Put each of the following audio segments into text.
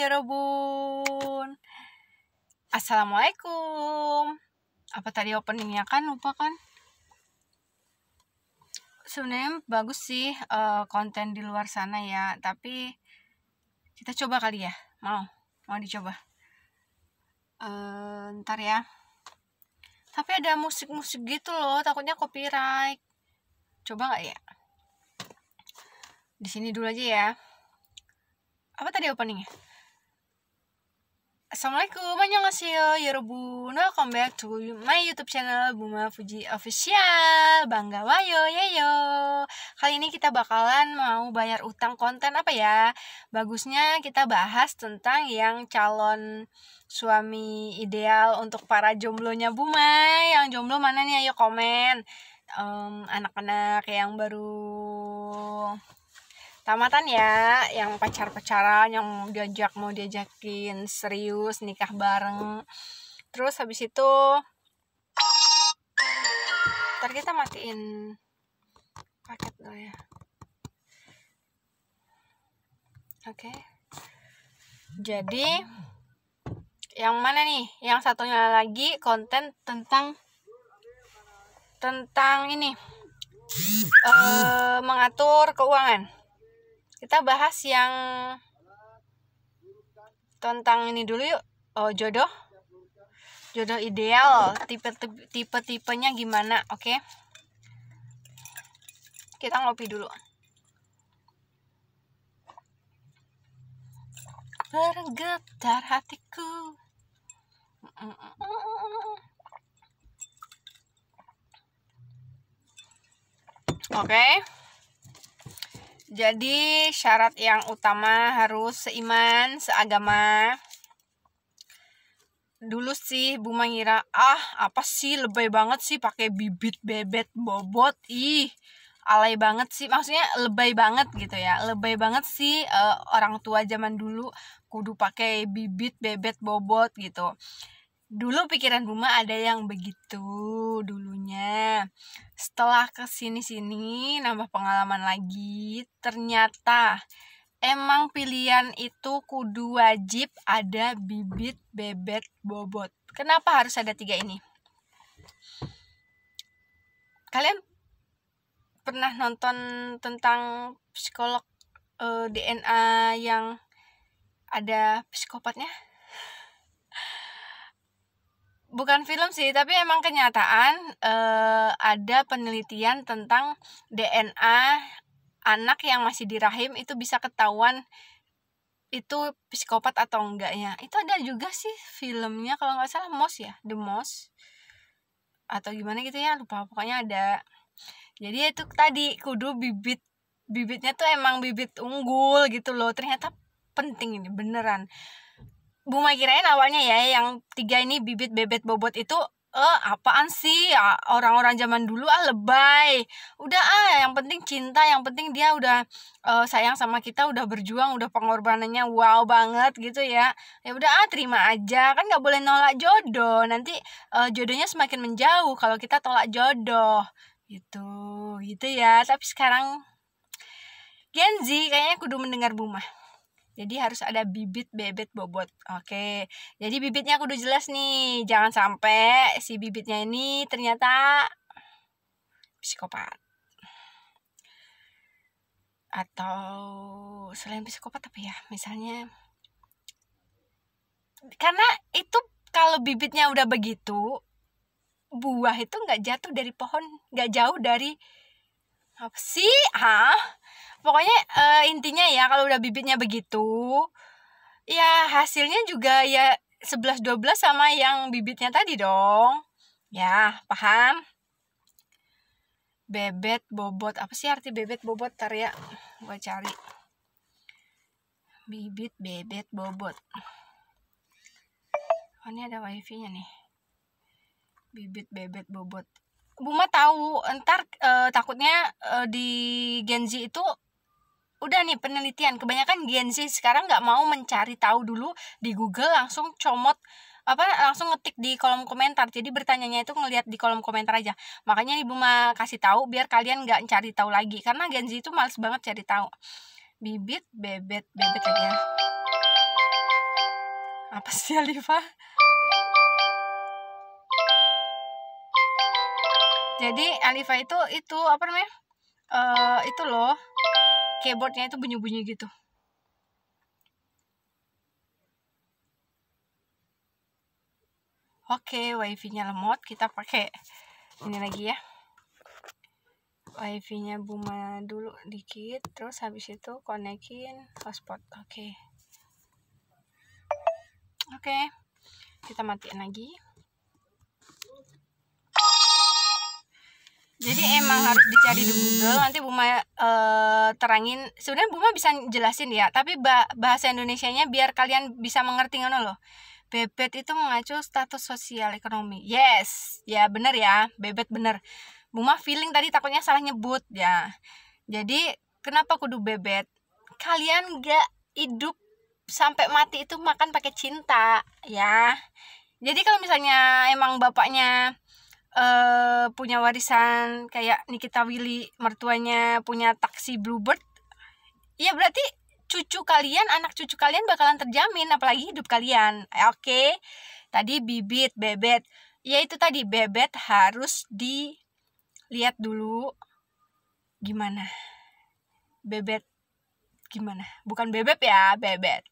Rebun. Assalamualaikum. Apa tadi openingnya kan? Lupa kan? Sebenarnya bagus sih konten di luar sana ya. Tapi kita coba kali ya. Mau dicoba. Ntar ya. Tapi ada musik-musik gitu loh. Takutnya copyright. Coba nggak ya? Di sini dulu aja ya. Apa tadi openingnya? Assalamualaikum, annyeonghaseyo, 여러분. Welcome back to my YouTube channel Buma Fuji Official. Bangga wayo, yeyo. Kali ini kita bakalan mau bayar utang konten apa ya? Bagusnya kita bahas tentang yang calon suami ideal untuk para jomblonya Buma. Yang jomblo mana nih? Ayo komen. Anak-anak yang baru tamatan ya, yang pacaran, yang mau diajakin serius nikah bareng. Terus habis itu ntar kita matiin paket dulu ya. Oke. Jadi yang mana nih? Yang satunya lagi konten tentang ini mengatur keuangan. Kita bahas yang tentang ini dulu yuk. Jodoh ideal, tipe-tipenya gimana, oke? Kita ngopi dulu. Bergetar hatiku. Oke. Jadi syarat yang utama harus seiman, seagama. Dulu sih Buma ngira, apa sih lebay banget sih pakai bibit bebet bobot. Alay banget sih, maksudnya lebay banget gitu ya. Lebay banget sih orang tua zaman dulu kudu pakai bibit bebet bobot gitu. Dulu pikiran Buma ada yang begitu dulunya. Setelah kesini-sini nambah pengalaman lagi, ternyata emang pilihan itu kudu wajib ada bibit bebet bobot. Kenapa harus ada 3 ini? Kalian pernah nonton tentang psikolog DNA yang ada psikopatnya? Bukan film sih, tapi emang kenyataan ada penelitian tentang DNA anak yang masih di rahim itu bisa ketahuan itu psikopat atau enggaknya. Itu ada juga sih filmnya kalau nggak salah, Moss ya, The Moss atau gimana gitu ya, lupa, pokoknya ada. Jadi itu tadi kudu bibitnya tuh emang bibit unggul gitu loh. Ternyata penting ini beneran. Buma kirain awalnya ya yang 3 ini bibit bebet bobot itu apaan sih orang-orang zaman dulu lebay. Udah yang penting cinta, yang penting dia udah sayang sama kita, udah berjuang, udah pengorbanannya wow banget gitu ya. Ya udah terima aja, kan nggak boleh nolak jodoh. Nanti jodohnya semakin menjauh kalau kita tolak jodoh. Gitu ya. Tapi sekarang Gen Z kayaknya kudu mendengar Buma. Jadi harus ada bibit bebet bobot. Oke. Jadi bibitnya kudu jelas nih. Jangan sampai si bibitnya ini ternyata psikopat. Atau selain psikopat apa ya? Misalnya, karena itu kalau bibitnya udah begitu, buah itu nggak jatuh dari pohon, nggak jauh dari apa sih? Pokoknya intinya ya kalau udah bibitnya begitu, ya hasilnya juga ya 11-12 sama yang bibitnya tadi dong. Ya, paham? Bebet bobot. Apa sih arti bebet bobot? Ntar ya, gue cari. Bibit bebet bobot. Ini ada wifi-nya nih. Bibit bebet bobot. Buma tahu, ntar takutnya di Gen Z itu udah nih penelitian. Kebanyakan Gen Z sekarang nggak mau mencari tahu dulu di Google, langsung langsung ngetik di kolom komentar. Jadi bertanyanya itu ngelihat di kolom komentar aja. Makanya nih Buma kasih tahu biar kalian nggak cari tahu lagi, karena Gen Z itu males banget cari tahu. Bibit bebet lagi ya. Apa sih Alifa? Jadi Alifa itu apa namanya? Itu loh, keyboardnya itu bunyi-bunyi gitu. Oke, wifi-nya lemot, kita pakai ini lagi ya. Wifi-nya Buma dulu dikit, terus habis itu konekin hotspot. Oke, kita matiin lagi. Jadi emang harus dicari di Google, nanti Buma terangin. Sebenarnya Buma bisa jelasin ya, tapi bahasa Indonesianya biar kalian bisa mengerti ngono loh. Bebet itu mengacu status sosial ekonomi. Yes, ya bener ya, bebet bener. Buma feeling tadi takutnya salah nyebut ya. Jadi kenapa kudu bebet? Kalian gak hidup sampai mati itu makan pakai cinta ya. Jadi kalau misalnya emang bapaknya punya warisan kayak Nikita Willy, mertuanya punya taksi Bluebird, ya berarti cucu kalian, anak cucu kalian bakalan terjamin, apalagi hidup kalian. Oke. Tadi bibit, bebet. Ya itu tadi, bebet harus dilihat dulu gimana. Bebet gimana? Bukan bebek ya, bebet.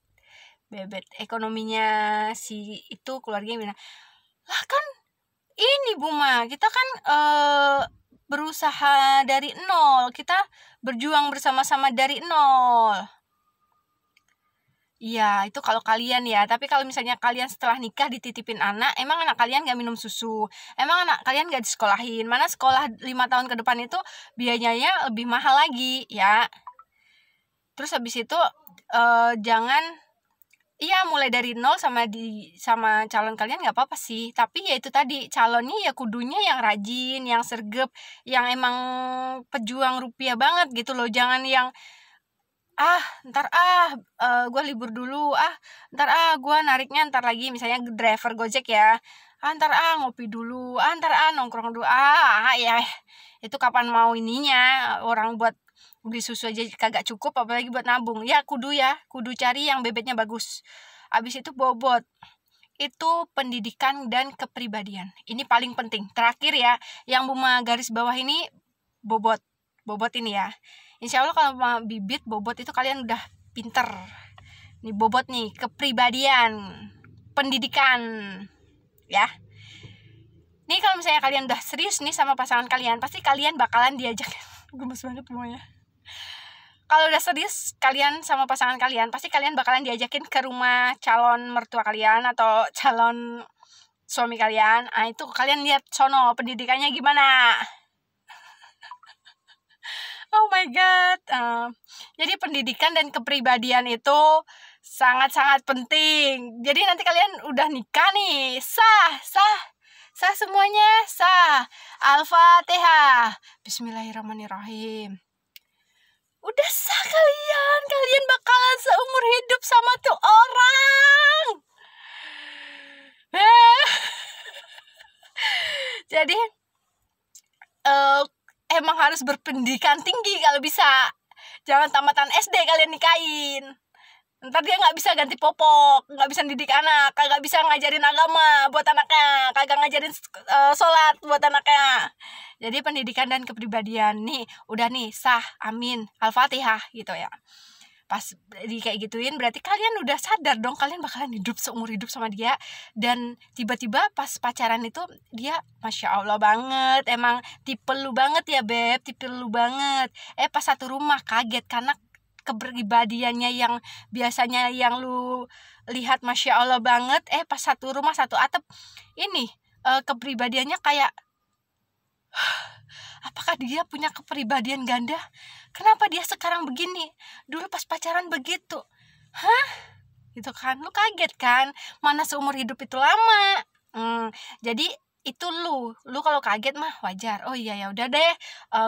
Bebet ekonominya si itu keluarganya gimana? Lah kan ini Buma, kita kan berusaha dari nol, kita berjuang bersama-sama dari nol. Iya, itu kalau kalian ya. Tapi kalau misalnya kalian setelah nikah dititipin anak, emang anak kalian gak minum susu? Emang anak kalian gak disekolahin? Mana sekolah 5 tahun ke depan itu biayanya lebih mahal lagi ya. Terus habis itu jangan, iya mulai dari nol sama calon kalian nggak apa-apa sih. Tapi ya itu tadi, calonnya ya kudunya yang rajin, yang sergap, yang emang pejuang rupiah banget gitu loh. Jangan yang ntar gue libur dulu, ntar gue nariknya ntar lagi, misalnya driver Gojek ya, ntar ngopi dulu, ntar nongkrong dulu, ya itu kapan mau ininya, orang buat beli susu aja kagak cukup, apalagi buat nabung. Ya kudu cari yang bebetnya bagus. Abis itu bobot, itu pendidikan dan kepribadian, ini paling penting. Terakhir ya, yang Buma garis bawah ini bobot ini ya. Insya Allah kalau mau bibit bobot itu kalian udah pinter. Nih bobot nih, kepribadian, pendidikan ya. Nih kalau misalnya kalian udah serius nih sama pasangan kalian, pasti kalian bakalan diajak gemes banget semuanya. Kalau udah serius kalian sama pasangan kalian, pasti kalian bakalan diajakin ke rumah calon mertua kalian atau calon suami kalian. Itu kalian lihat sono pendidikannya gimana. Oh my god. Jadi pendidikan dan kepribadian itu sangat-sangat penting. Jadi nanti kalian udah nikah nih, sah semuanya, sah. Al-Fatihah. Bismillahirrahmanirrahim. Udah sah kalian bakalan seumur hidup sama tuh orang. Jadi emang harus berpendidikan tinggi kalau bisa. Jangan tamatan SD kalian nikahin. Ntar dia gak bisa ganti popok, gak bisa didik anak, kagak bisa ngajarin agama buat anaknya, kagak ngajarin sholat buat anaknya. Jadi pendidikan dan kepribadian nih, udah nih sah, amin, Al-Fatihah gitu ya. Pas di kayak gituin berarti kalian udah sadar dong, kalian bakalan hidup seumur hidup sama dia. Dan tiba-tiba pas pacaran itu dia Masya Allah banget, emang tipe lu banget ya beb, tipe lu banget. Pas satu rumah kaget karena kepribadiannya yang biasanya yang lu lihat Masya Allah banget, pas satu rumah satu atap ini kepribadiannya kayak apakah dia punya kepribadian ganda? Kenapa dia sekarang begini? Dulu pas pacaran begitu. Gitu kan, lu kaget kan? Mana seumur hidup itu lama. Jadi itu lu kalau kaget mah wajar. Oh iya ya udah deh,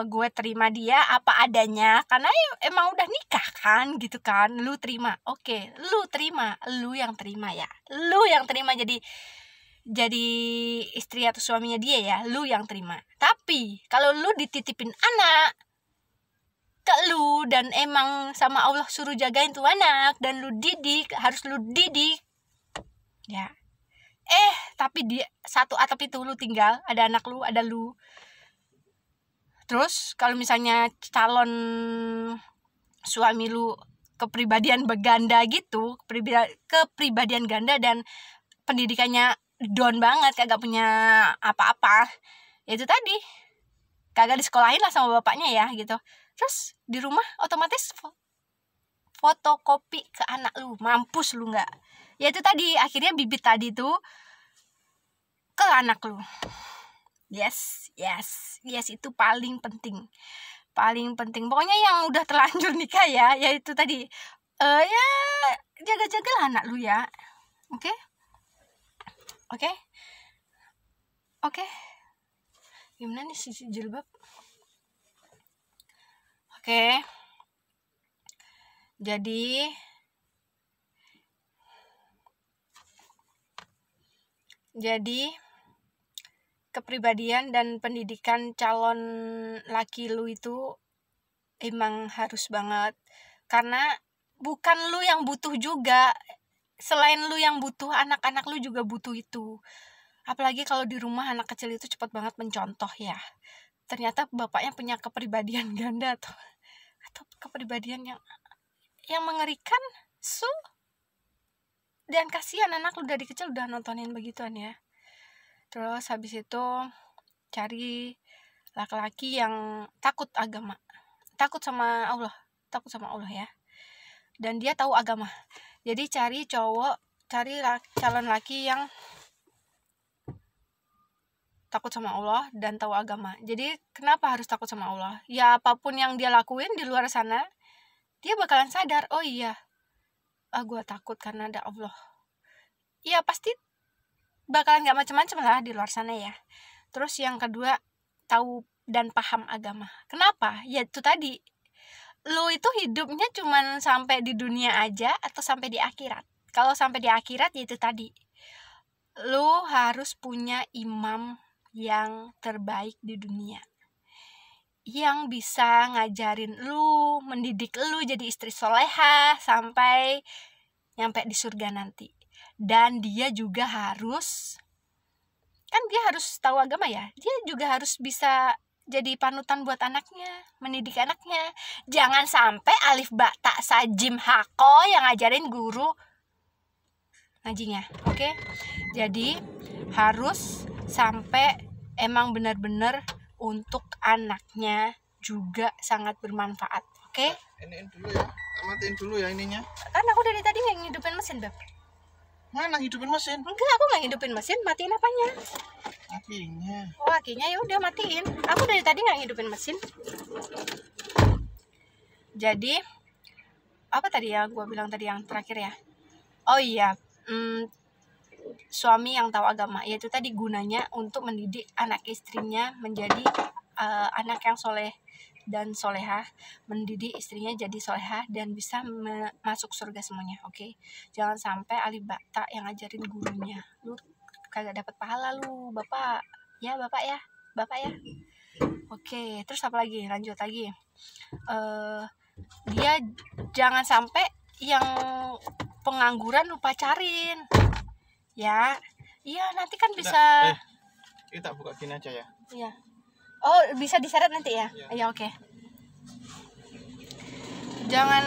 gue terima dia apa adanya karena emang udah nikah kan gitu kan. Lu terima. Oke, lu terima, lu yang terima ya. Lu yang terima jadi istri atau suaminya dia ya, lu yang terima. Tapi kalau lu dititipin anak ke lu dan emang sama Allah suruh jagain tuh anak dan lu didik, harus lu didik, ya. Tapi di satu atap itu lu tinggal, ada anak lu, ada lu. Terus kalau misalnya calon suami lu kepribadian berganda gitu, kepribadian ganda dan pendidikannya down banget, kagak punya apa-apa, ya itu tadi, kagak disekolahin lah sama bapaknya ya gitu. Terus di rumah otomatis fotokopi ke anak lu, mampus lu nggak? Ya itu tadi, akhirnya bibit tadi tuh ke anak lu. Yes, itu paling penting. Pokoknya yang udah terlanjur nikah ya itu tadi, ya jaga-jagalah anak lu ya. Oke. Gimana nih si jilbab? Oke. Jadi kepribadian dan pendidikan calon laki lu itu emang harus banget, karena bukan lu yang butuh juga, selain lu yang butuh, anak-anak lu juga butuh itu. Apalagi kalau di rumah anak kecil itu cepat banget mencontoh ya, ternyata bapaknya punya kepribadian ganda atau kepribadian yang mengerikan. Dan kasihan anak lu dari kecil udah nontonin begituan ya. Terus habis itu cari laki-laki yang takut agama, takut sama Allah ya, dan dia tahu agama. Jadi cari calon laki yang takut sama Allah dan tahu agama. Jadi kenapa harus takut sama Allah? Ya apapun yang dia lakuin di luar sana, dia bakalan sadar, oh iya, gue takut karena ada Allah. Ya pasti bakalan gak macam-macam lah di luar sana ya. Terus yang kedua, tahu dan paham agama. Kenapa? Ya itu tadi, lu itu hidupnya cuman sampai di dunia aja atau sampai di akhirat. Kalau sampai di akhirat ya itu tadi, lu harus punya imam yang terbaik di dunia, yang bisa ngajarin lu, mendidik lu jadi istri solehah sampai nyampe di surga nanti. Dan dia juga harus, kan dia harus tahu agama ya, dia juga harus bisa jadi panutan buat anaknya, mendidik anaknya. Jangan sampai alif ba ta sa jim ha ko yang ngajarin guru ngajinya. Oke? Jadi harus sampai emang benar-benar untuk anaknya juga sangat bermanfaat. Oke? Iniin dulu ya, matiin dulu ya ininya. Kan aku dari tadi nggak ngidupin mesin, Beb. Mana hidupin mesin? Enggak, aku nggak ngidupin mesin. Matiin apanya? Akinya. Oh, akinya ya udah matiin. Aku dari tadi nggak ngidupin mesin. Jadi apa tadi ya gue bilang tadi yang terakhir ya? Oh iya, suami yang tahu agama, yaitu tadi gunanya untuk mendidik anak istrinya menjadi anak yang soleh dan solehah, mendidik istrinya jadi solehah dan bisa masuk surga semuanya. Oke? Jangan sampai alif ba ta yang ngajarin gurunya, lu kagak dapat pahala lu, bapak ya. Oke, terus apa lagi? Lanjut lagi. Dia jangan sampai yang pengangguran lu pacarin ya. Iya, nanti kan bisa. Kita buka gini aja ya. Iya. Oh, bisa diseret nanti ya? Iya, oke. Jangan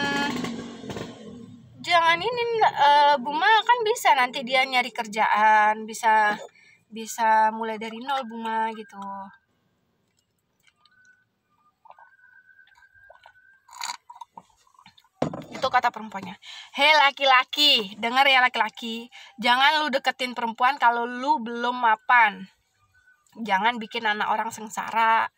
ini Buma kan bisa nanti dia nyari kerjaan, bisa mulai dari nol Buma gitu. Itu kata perempuannya. Hei laki-laki, denger ya laki-laki, jangan lu deketin perempuan kalau lu belum mapan. Jangan bikin anak orang sengsara.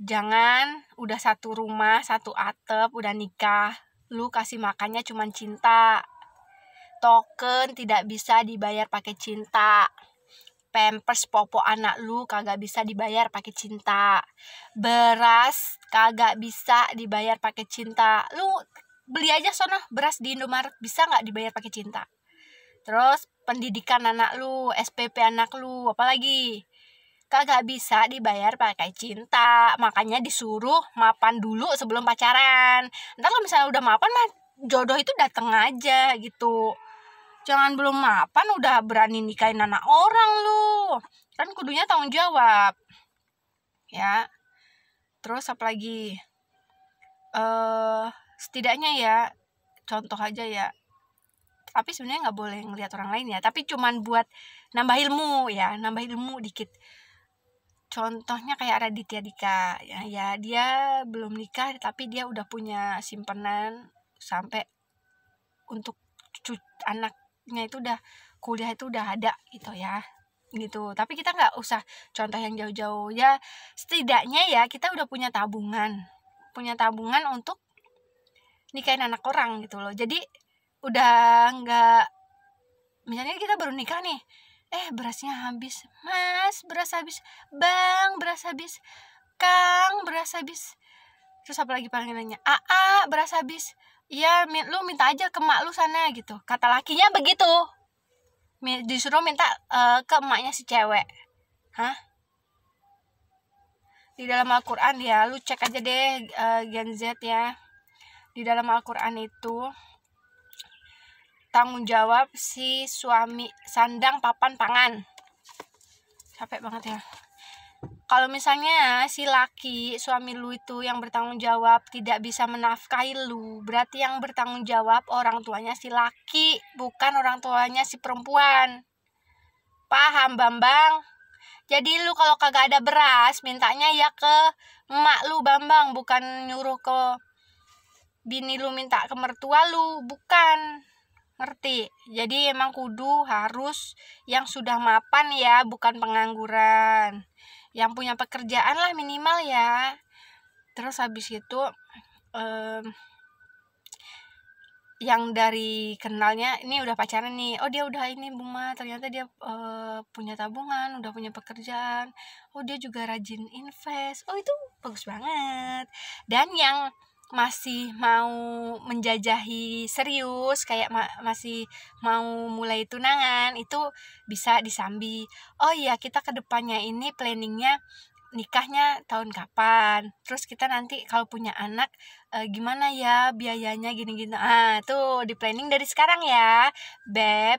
Jangan udah satu rumah, satu atap, udah nikah, lu kasih makannya cuman cinta. Token tidak bisa dibayar pakai cinta. Pampers popo anak lu kagak bisa dibayar pakai cinta. Beras kagak bisa dibayar pakai cinta. Lu beli aja sono beras di Indomaret, bisa nggak dibayar pakai cinta? Terus pendidikan anak lu, SPP anak lu, apalagi kagak bisa dibayar pakai cinta. Makanya disuruh mapan dulu sebelum pacaran. Ntar kalau misalnya udah mapan mah jodoh itu dateng aja gitu. Jangan belum mapan udah berani nikahin anak orang lu. Kan kudunya tanggung jawab. Ya. Terus apalagi? Setidaknya ya, contoh aja ya. Tapi sebenarnya nggak boleh ngelihat orang lain ya. Tapi cuman buat nambah ilmu ya, nambah ilmu dikit. Contohnya kayak Raditya Dika ya, dia belum nikah tapi dia udah punya simpanan sampai untuk anaknya itu udah kuliah itu udah ada gitu ya gitu. Tapi kita nggak usah contoh yang jauh-jauh ya, setidaknya ya kita udah punya tabungan untuk nikahin anak orang gitu loh. Jadi udah nggak, misalnya kita baru nikah nih, berasnya habis, Mas beras habis, Bang beras habis, Kang beras habis. Terus apalagi panggilannya, beras habis. Iya, lu minta aja ke mak lu sana gitu. Kata lakinya begitu. Disuruh minta ke emaknya si cewek. Hah? Di dalam Al-Quran ya, lu cek aja deh Gen Z ya. Di dalam Al-Quran itu tanggung jawab si suami sandang papan pangan. Capek banget ya. Kalau misalnya si laki, suami lu itu yang bertanggung jawab tidak bisa menafkahi lu, berarti yang bertanggung jawab orang tuanya si laki, bukan orang tuanya si perempuan. Paham Bambang? Jadi lu kalau kagak ada beras, mintanya ya ke emak lu Bambang, bukan nyuruh ke bini lu minta ke mertua lu, bukan. Ngerti? Jadi emang kudu harus yang sudah mapan ya, bukan pengangguran. Yang punya pekerjaan lah minimal ya. Terus habis itu yang dari kenalnya ini udah pacaran nih, dia udah ini Buma, ternyata dia punya tabungan, udah punya pekerjaan, dia juga rajin invest, itu bagus banget. Dan yang masih mau menjajahi serius kayak masih mau mulai tunangan, itu bisa disambi, iya kita kedepannya ini planningnya nikahnya tahun kapan, terus kita nanti kalau punya anak gimana ya biayanya gini-gini, tuh di planning dari sekarang ya Beb.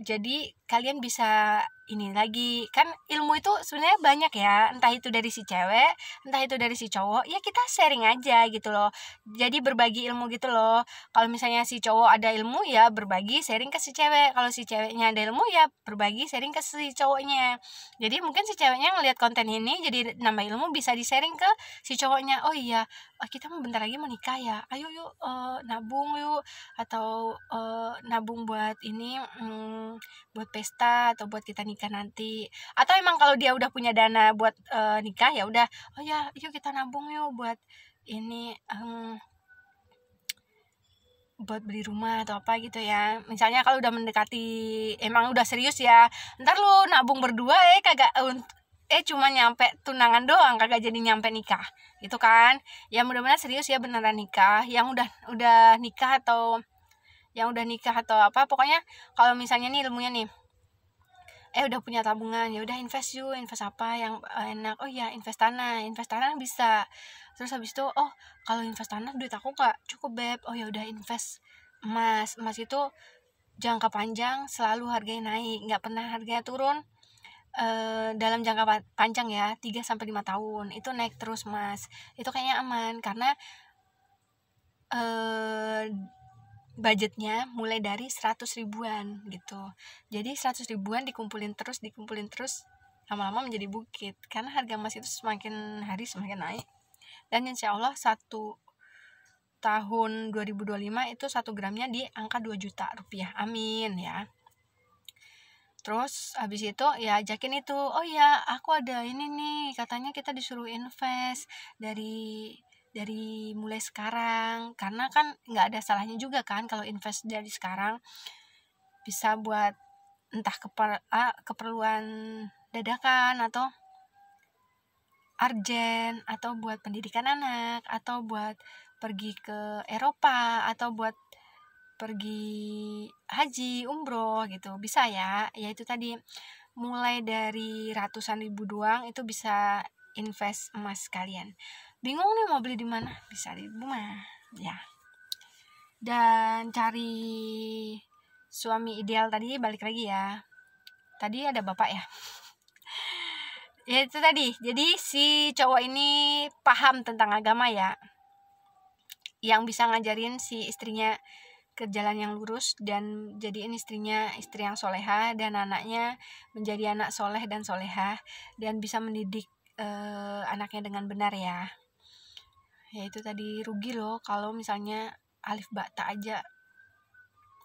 Jadi kalian bisa ini lagi, kan ilmu itu sebenarnya banyak ya, entah itu dari si cewek, entah itu dari si cowok, ya kita sharing aja gitu loh, jadi berbagi ilmu gitu loh. Kalau misalnya si cowok ada ilmu ya berbagi sharing ke si cewek, kalau si ceweknya ada ilmu ya berbagi sharing ke si cowoknya. Jadi mungkin si ceweknya ngelihat konten ini jadi nambah ilmu, bisa di sharing ke si cowoknya, iya kita mau bentar lagi mau nikah ya, ayo yuk nabung yuk, atau nabung buat ini buat pesta atau buat kita nikah nanti. Atau emang kalau dia udah punya dana buat nikah ya udah, ya yuk kita nabung yuk buat ini buat beli rumah atau apa gitu ya. Misalnya kalau udah mendekati emang udah serius ya, ntar lu nabung berdua kagak cuma nyampe tunangan doang, kagak jadi nyampe nikah gitu kan. Ya mudah-mudahan serius ya beneran nikah, yang udah nikah atau apa, pokoknya kalau misalnya nih ilmunya nih udah punya tabungan, ya udah invest apa yang enak. Ya invest tanah bisa. Terus habis itu kalau invest tanah duit aku gak cukup Beb, ya udah invest emas itu jangka panjang selalu harganya naik, nggak pernah harganya turun. Dalam jangka panjang ya 3-5 tahun itu naik terus Mas, itu kayaknya aman karena budgetnya mulai dari 100 ribuan gitu. Jadi 100 ribuan dikumpulin terus lama-lama menjadi bukit, karena harga emas itu semakin hari semakin naik. Dan insya Allah 1 tahun 2025 itu 1 gramnya di angka 2 juta rupiah, amin ya. Terus habis itu ya ajakin itu, ya aku ada ini nih, katanya kita disuruh invest dari mulai sekarang, karena kan nggak ada salahnya juga kan kalau invest dari sekarang, bisa buat entah keperluan dadakan atau urgent, atau buat pendidikan anak, atau buat pergi ke Eropa, atau buat pergi haji, umroh gitu, bisa ya. Ya itu tadi, mulai dari ratusan ribu doang itu bisa invest emas kalian. Bingung nih mau beli di mana? Bisa di rumah ya. Dan cari suami ideal tadi balik lagi ya. Tadi ada bapak ya. Ya itu tadi. Jadi si cowok ini paham tentang agama ya. Yang bisa ngajarin si istrinya ke jalan yang lurus dan jadiin istrinya istri yang soleha dan anaknya menjadi anak soleh dan soleha dan bisa mendidik anaknya dengan benar ya. Ya itu tadi rugi loh kalau misalnya alif ba ta aja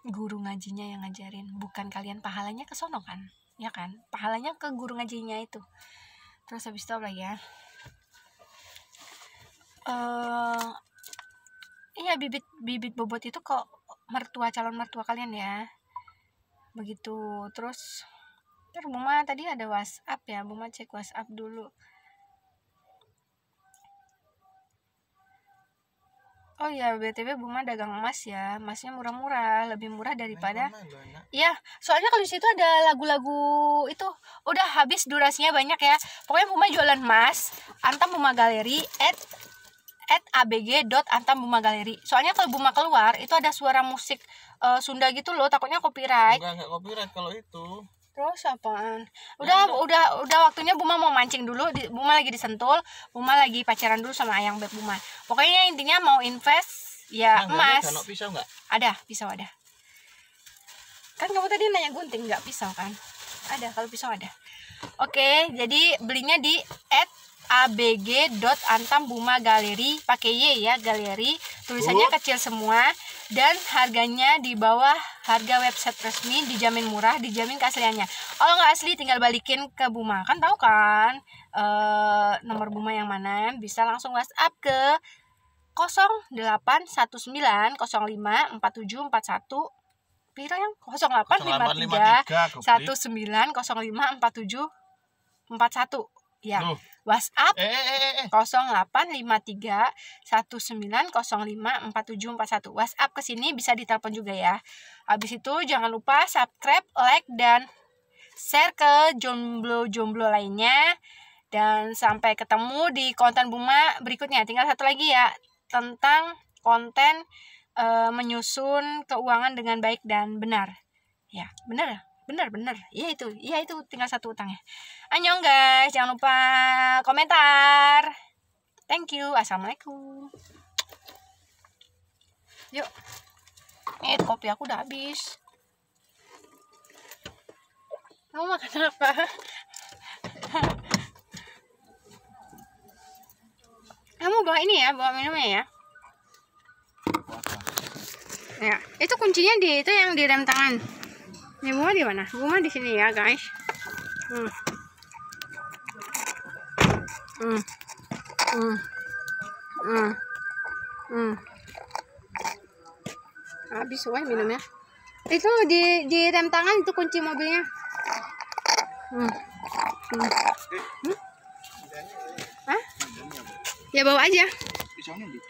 guru ngajinya yang ngajarin, bukan kalian pahalanya ke sono kan, ya kan, pahalanya ke guru ngajinya itu. Terus habis itu apa lagi ya, iya bibit bobot itu kok calon mertua kalian ya, begitu. Terus Buma tadi ada WhatsApp ya, Buma cek WhatsApp dulu. Oh ya, BTW Buma dagang emas ya. Emasnya murah-murah, lebih murah daripada. Iya, soalnya kalau di situ ada lagu-lagu itu udah habis durasinya banyak ya. Pokoknya Buma jualan emas, Antam Buma Galeri @abg.Antam Buma Galeri. Soalnya kalau Buma keluar itu ada suara musik Sunda gitu loh, takutnya copyright. Enggak copyright kalau itu. Terus apaan? Udah waktunya Buma mau mancing dulu. Buma lagi di Sentul. Buma lagi pacaran dulu sama ayang beb Buma. Pokoknya intinya mau invest ya emas. Ada pisau nggak? Ada, pisau ada. Kan kamu tadi nanya gunting, nggak pisau kan? Ada, kalau pisau ada. Oke, jadi belinya di @abg.Antam Buma Galeri, pakai Y ya, galeri. Tulisannya kecil semua. Dan harganya di bawah harga website resmi, dijamin murah, dijamin keasliannya. Kalau nggak asli tinggal balikin ke Buma. Kan tahu kan nomor Buma yang mana? Bisa langsung WhatsApp ke 0819054741. Piro yang 0853 19054741 ya. WhatsApp 0853 19054741. WhatsApp ke sini, bisa ditelepon juga ya. Habis itu jangan lupa subscribe, like dan share ke jomblo-jomblo lainnya. Dan sampai ketemu di konten Buma berikutnya. Tinggal satu lagi ya, tentang konten menyusun keuangan dengan baik dan benar. Ya, benar. Iya itu tinggal satu utangnya. Annyeong guys, jangan lupa komentar. Thank you. Assalamualaikum. Yuk. Kopi aku udah habis. Kamu makan apa? Kamu bawa ini ya, bawa minumnya ya. Ya, itu kuncinya di itu yang di rem tangan. Ini Buma di mana? Buma di sini ya, guys. Habis wah minumnya. Itu di rem tangan itu kunci mobilnya. Hah? Ya bawa aja. Pisaunya di